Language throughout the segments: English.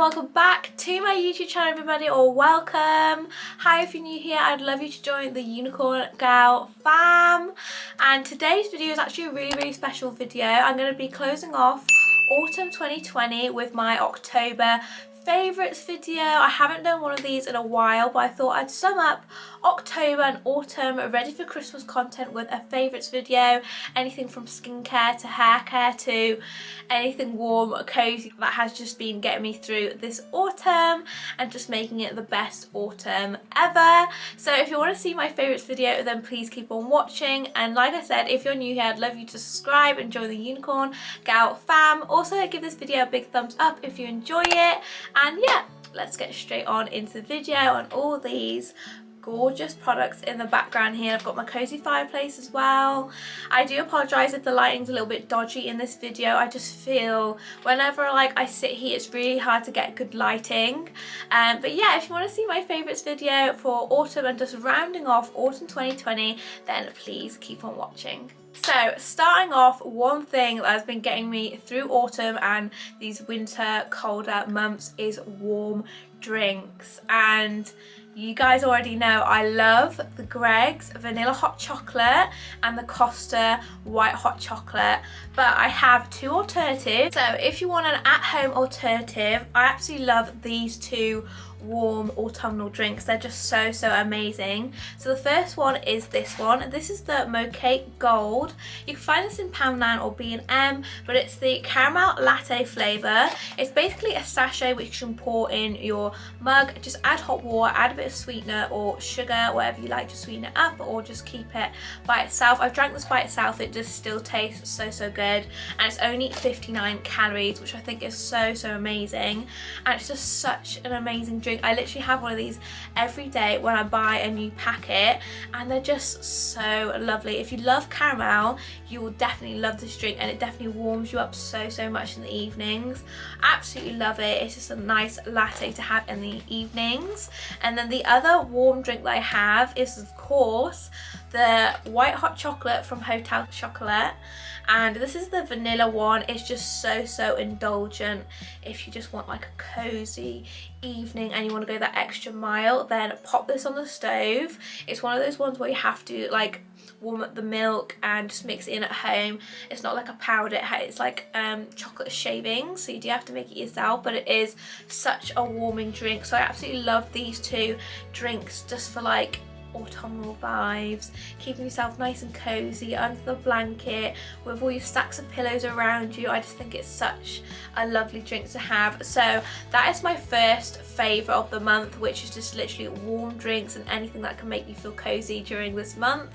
welcome back to my YouTube channel, everybody, or welcome. Hi, if you're new here, I'd love you to join the Unicorn Gal fam. And today's video is actually a really special video. I'm going to be closing off autumn 2020 with my October favourites video. I haven't done one of these in a while, but I thought I'd sum up October and autumn ready for Christmas content with a favourites video. Anything from skincare to hair care to anything warm, cosy that has just been getting me through this autumn and just making it the best autumn ever. So if you want to see my favourites video, then please keep on watching. And like I said, if you're new here, I'd love you to subscribe and join the Unicorn Gal fam. Also give this video a big thumbs up if you enjoy it. And yeah, let's get straight on into the video on all these gorgeous products in the background here. I've got my cozy fireplace as well. I do apologise if the lighting's a little bit dodgy in this video. I just feel whenever I sit here, it's really hard to get good lighting. But yeah, if you want to see my favourites video for autumn and just rounding off autumn 2020, then please keep on watching. So starting off, one thing that has been getting me through autumn and these winter colder months is warm drinks. And you guys already know I love the Greggs vanilla hot chocolate and the Costa white hot chocolate, but I have two alternatives. So if you want an at-home alternative, I absolutely love these two warm autumnal drinks. They're just so amazing. So the first one is this one. This is the Mocha Gold. You can find this in Poundland or B&M, but it's the caramel latte flavour. It's basically a sachet which you can pour in your mug. Just add hot water, add a bit of sweetener or sugar, whatever you like to sweeten it up, or just keep it by itself. I've drank this by itself. It just still tastes so good, and it's only 59 calories, which I think is so amazing. And it's just such an amazing drink. I literally have one of these every day when I buy a new packet, and they're just so lovely. If you love caramel, you will definitely love this drink, and it definitely warms you up so much in the evenings. Absolutely love it. It's just a nice latte to have in the evenings. And then the other warm drink that I have is, of course, the white hot chocolate from Hotel Chocolat, and this is the vanilla one. It's just so indulgent. If you just want like a cozy evening and you want to go that extra mile, then pop this on the stove. It's one of those ones where you have to like warm up the milk and just mix it in at home. It's not like a powder, it's like chocolate shavings, so you do have to make it yourself, but it is such a warming drink. So I absolutely love these two drinks just for like autumnal vibes, keeping yourself nice and cozy under the blanket with all your stacks of pillows around you. I just think it's such a lovely drink to have. So that is my first favourite of the month, which is just literally warm drinks and anything that can make you feel cozy during this month.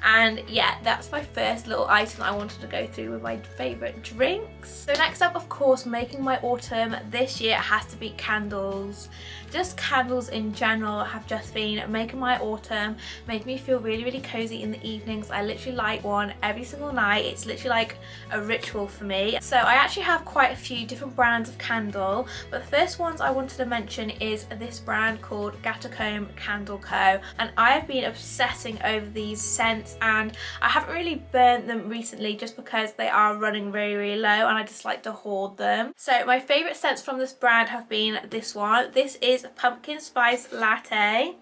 And yeah, that's my first little item that I wanted to go through with my favourite drinks. So next up, of course, making my autumn this year has to be candles. Just candles in general have just been making my autumn, making me feel really cozy in the evenings. I literally light one every single night. It's literally like a ritual for me. So I actually have quite a few different brands of candle, but the first ones I wanted to mention is this brand called Gatacombe Candle Co. And I have been obsessing over these scents, and I haven't really burnt them recently just because they are running really low and I just like to hoard them. So my favourite scents from this brand have been this one. This is Pumpkin Spice Latte,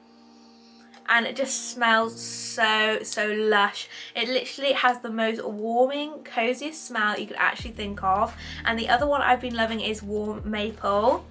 and it just smells so lush. It literally has the most warming, coziest smell you could actually think of. And the other one I've been loving is Warm Maple,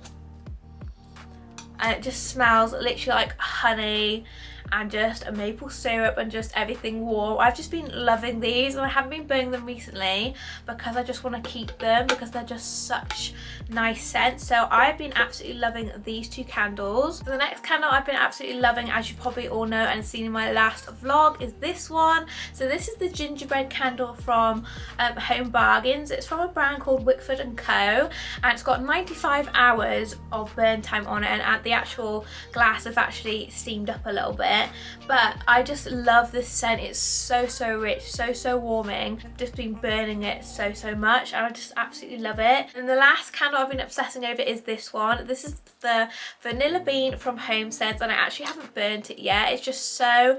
and it just smells literally like honey and just a maple syrup and just everything warm. I've just been loving these, and I haven't been burning them recently because I just want to keep them because they're just such nice scents. So I've been absolutely loving these two candles. The next candle I've been absolutely loving, as you probably all know and seen in my last vlog, is this one. So this is the gingerbread candle from Home Bargains. It's from a brand called Wickford & Co, and it's got 95 hours of burn time on it, and the actual glass have actually steamed up a little bit. But I just love this scent. It's so rich, so warming. I've just been burning it so much, and I just absolutely love it. And the last candle I've been obsessing over is this one. This is the Vanilla Bean from Home Scents, and I actually haven't burnt it yet. It's just so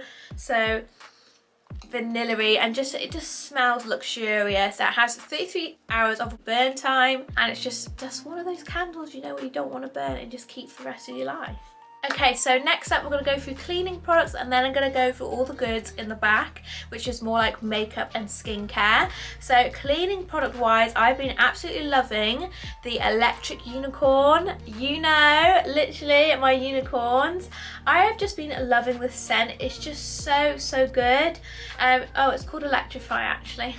vanilla-y, and it just smells luxurious. It has 33 hours of burn time, and it's just one of those candles, you know, where you don't want to burn and just keep for the rest of your life. Okay, so next up we're going to go through cleaning products, and then I'm going to go through all the goods in the back, which is more like makeup and skincare. So cleaning product wise, I've been absolutely loving the electric unicorn. You know, literally my unicorns. I have just been loving the scent. It's just so good. Oh, it's called Electrify actually.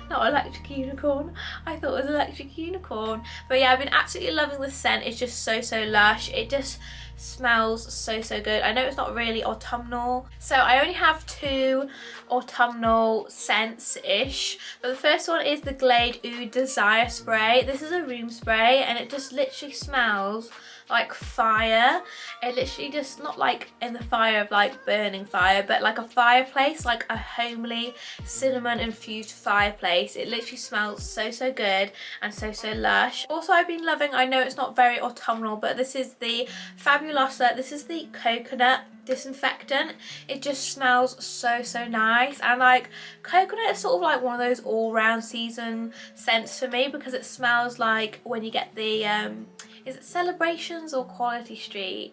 Not electric unicorn. I thought it was electric unicorn. But yeah, I've been absolutely loving the scent. It's just so lush. It just smells so good. I know it's not really autumnal, so I only have 2 autumnal scents ish, but the first one is the Glade Oud Desire Spray. This is a room spray, and it just literally smells like fire. It literally just, not like in the fire of like burning fire, but like a fireplace, like a homely cinnamon infused fireplace. It literally smells so good and so lush. Also, I've been loving, I know it's not very autumnal, but this is the Fabulosa. This is the coconut disinfectant. It just smells so nice, and like coconut is sort of like one of those all-round season scents for me, because it smells like when you get the is it Celebrations or Quality Street,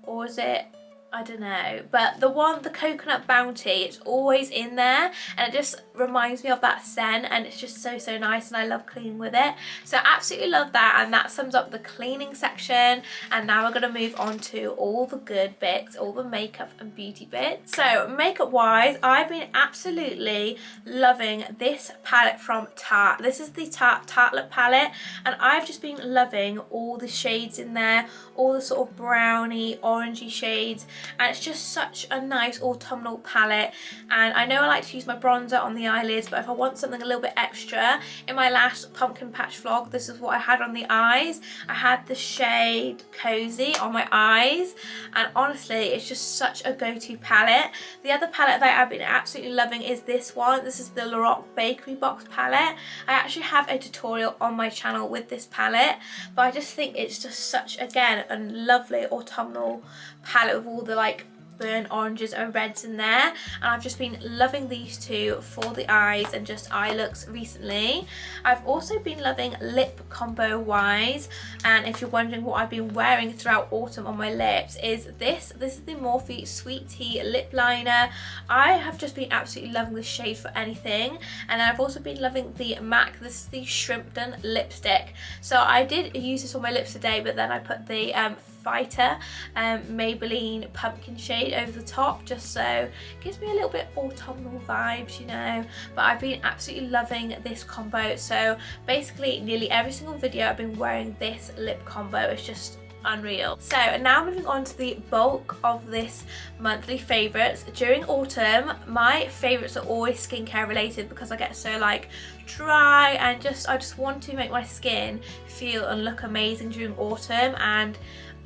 or is it, I don't know, but the coconut bounty, it's always in there, and it just reminds me of that scent, and it's just so nice, and I love cleaning with it. So absolutely love that, and that sums up the cleaning section. And now we're going to move on to all the good bits, all the makeup and beauty bits. So makeup wise, I've been absolutely loving this palette from Tarte. This is the Tarte Lip palette, and I've just been loving all the shades in there, all the sort of browny orangey shades, and it's just such a nice autumnal palette. And I know I like to use my bronzer on the eyelids, but if I want something a little bit extra, in my last pumpkin patch vlog, this is what I had on the eyes. I had the shade Cozy on my eyes, and honestly it's just such a go-to palette. The other palette that I've been absolutely loving is this one. This is the Lorac Bakery Box palette. I actually have a tutorial on my channel with this palette, but I just think it's just such, again, a lovely autumnal palette with all the like burnt oranges and reds in there, and I've just been loving these two for the eyes and just eye looks recently. I've also been loving lip combo wise, and if you're wondering what I've been wearing throughout autumn on my lips, is this is the Morphe Sweet Tea lip liner. I have just been absolutely loving this shade for anything. And I've also been loving the MAC, this is the Shrimpton lipstick. So I did use this on my lips today, but then I put the Fighter Maybelline pumpkin shade over the top, just so it gives me a little bit autumnal vibes, you know. But I've been absolutely loving this combo. So basically nearly every single video I've been wearing this lip combo. It's just unreal. So now moving on to the bulk of this monthly favourites. During autumn, my favourites are always skincare related, because I get so like dry, and I just want to make my skin feel and look amazing during autumn, and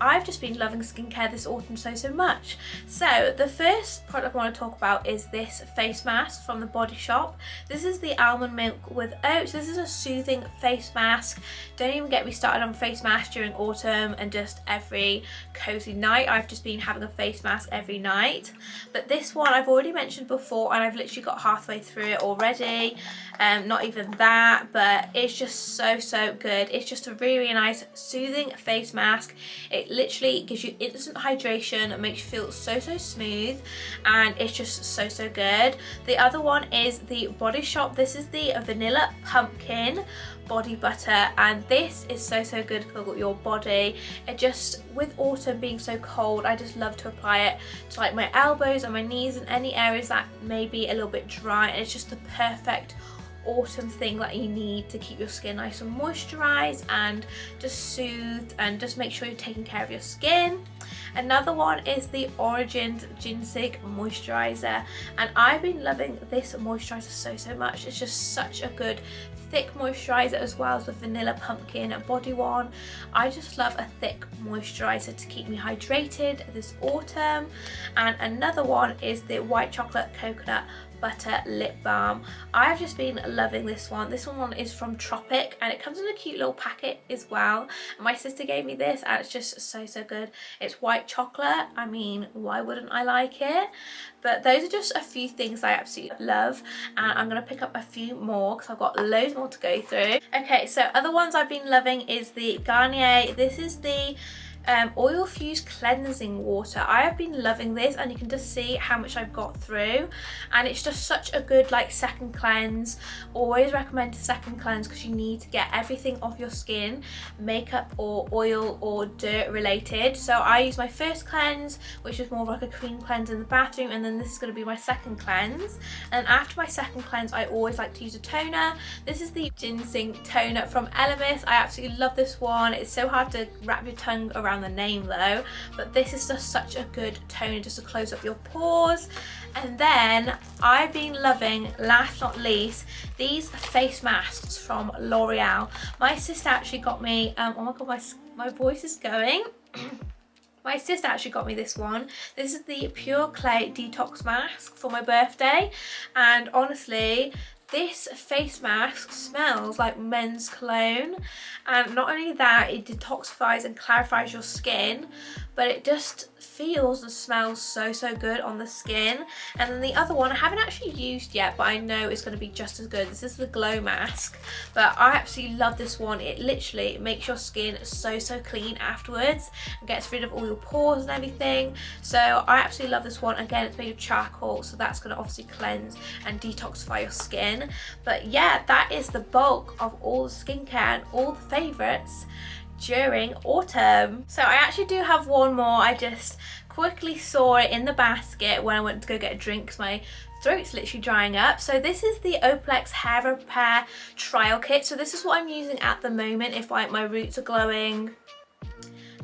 I've just been loving skincare this autumn so much. So the first product I want to talk about is this face mask from the Body Shop. This is the almond milk with oats. This is a soothing face mask. Don't even get me started on face masks during autumn and just every cozy night. I've just been having a face mask every night. But this one I've already mentioned before, and I've literally got halfway through it already. Not even that, but it's just so good. It's just a really nice soothing face mask. It literally gives you instant hydration, makes you feel so smooth, and it's just so good. The other one is the Body Shop. This is the Vanilla Pumpkin body butter, and this is so good for your body. It just, with autumn being so cold, I just love to apply it to like my elbows and my knees and any areas that may be a little bit dry, and it's just the perfect autumn thing that you need to keep your skin nice and moisturized and just soothed, and just make sure you're taking care of your skin. Another one is the Origins Ginseng Moisturizer, and I've been loving this moisturizer so much. It's just such a good thick moisturizer, as well as the Vanilla Pumpkin body one. I just love a thick moisturizer to keep me hydrated this autumn. And another one is the White Chocolate Coconut Butter Lip Balm. I've just been loving this one. This one is from Tropic and it comes in a cute little packet as well. And my sister gave me this and it's just so good. It's white chocolate. I mean, why wouldn't I like it? But those are just a few things I absolutely love, and I'm going to pick up a few more because I've got loads more to go through. Okay, so other ones I've been loving is the Garnier. This is the oil fused cleansing water. I have been loving this and you can just see how much I've got through, and it's just such a good like second cleanse. Always recommend a second cleanse because you need to get everything off your skin, makeup or oil or dirt related. So I use my first cleanse, which is more of like a cream cleanse in the bathroom, and then this is going to be my second cleanse. And after my second cleanse I always like to use a toner. This is the ginseng toner from Elemis. I absolutely love this one. It's so hard to wrap your tongue around the name though, but this is just such a good toner just to close up your pores. And then I've been loving, last not least, these face masks from L'Oreal. My sister actually got me, oh my god, my voice is going. My sister actually got me this one. This is the Pure Clay Detox Mask for my birthday, and honestly this face mask smells like men's cologne, and not only that, it detoxifies and clarifies your skin, but it just feels and smells so good on the skin. And then the other one I haven't actually used yet, but I know it's going to be just as good. This is the Glow Mask, but I absolutely love this one. It literally makes your skin so clean afterwards and gets rid of all your pores and everything. So I absolutely love this one. Again, it's made of charcoal, so that's going to obviously cleanse and detoxify your skin. But yeah, that is the bulk of all the skincare and all the favourites during autumn. So I actually do have one more. I just quickly saw it in the basket when I went to go get a drink because my throat's literally drying up. So this is the Opalex Hair Repair Trial Kit. So this is what I'm using at the moment if like my roots are glowing.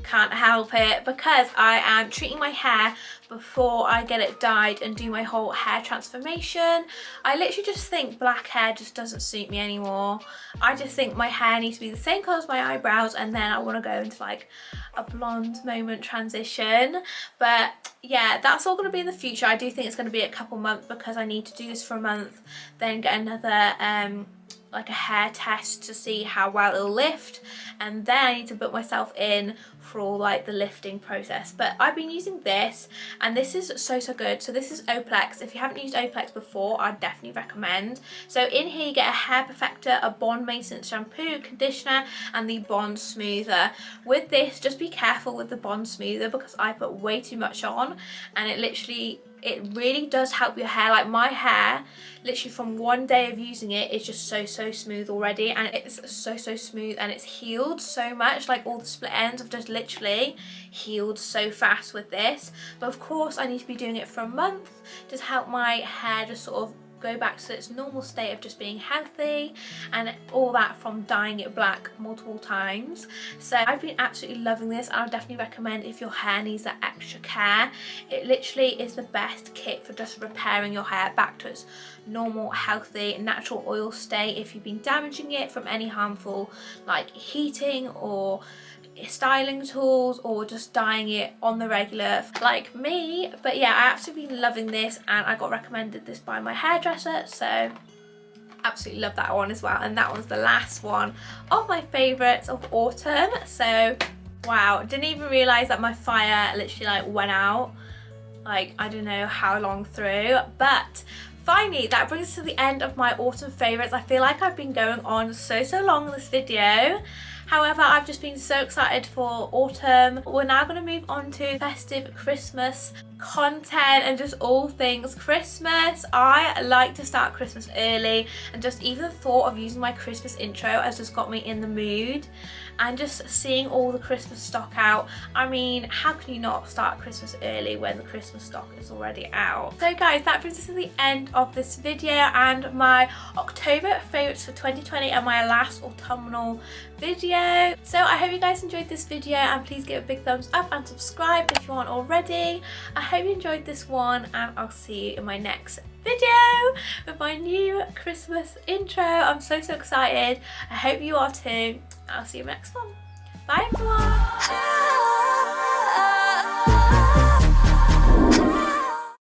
Can't help it, because I am treating my hair before I get it dyed and do my whole hair transformation. I literally just think black hair just doesn't suit me anymore. I just think my hair needs to be the same colour as my eyebrows, and then I want to go into like a blonde moment transition. But yeah, that's all going to be in the future. I do think it's going to be a couple months because I need to do this for a month, then get another like a hair test to see how well it'll lift, and then I need to book myself in for all like the lifting process. But I've been using this and this is so good. So this is Opalex. If you haven't used Opalex before, I'd definitely recommend. So in here you get a hair perfector, a bond maintenance shampoo, conditioner, and the bond smoother. With this, just be careful with the bond smoother because I put way too much on, and it really does help your hair. Like my hair, literally from one day of using it, is just so smooth already, and it's so smooth, and it's healed so much. Like all the split ends have just literally healed so fast with this. But of course I need to be doing it for a month to help my hair just sort of go back to its normal state of just being healthy, and all that from dyeing it black multiple times. So I've been absolutely loving this, and I would definitely recommend if your hair needs that extra care. It literally is the best kit for just repairing your hair back to its normal, healthy, natural oil state if you've been damaging it from any harmful like heating or styling tools, or just dyeing it on the regular like me. But yeah, I absolutely been loving this, and I got recommended this by my hairdresser, so absolutely love that one as well. And that one's the last one of my favourites of autumn. So wow, didn't even realise that my fire literally like went out like I don't know how long through. But finally, that brings us to the end of my autumn favourites. I feel like I've been going on so long in this video. However, I've just been so excited for autumn. We're now going to move on to festive Christmas content and just all things Christmas. I like to start Christmas early, and just even the thought of using my Christmas intro has just got me in the mood. And just seeing all the Christmas stock out, I mean, how can you not start Christmas early when the Christmas stock is already out? So guys, that brings us to the end of this video and my October favourites for 2020 and my last autumnal video. So I hope you guys enjoyed this video, and please give it a big thumbs up and subscribe if you aren't already. I hope you enjoyed this one, and I'll see you in my next video with my new Christmas intro. I'm so excited. I hope you are too. I'll see you in the next one. Bye everyone.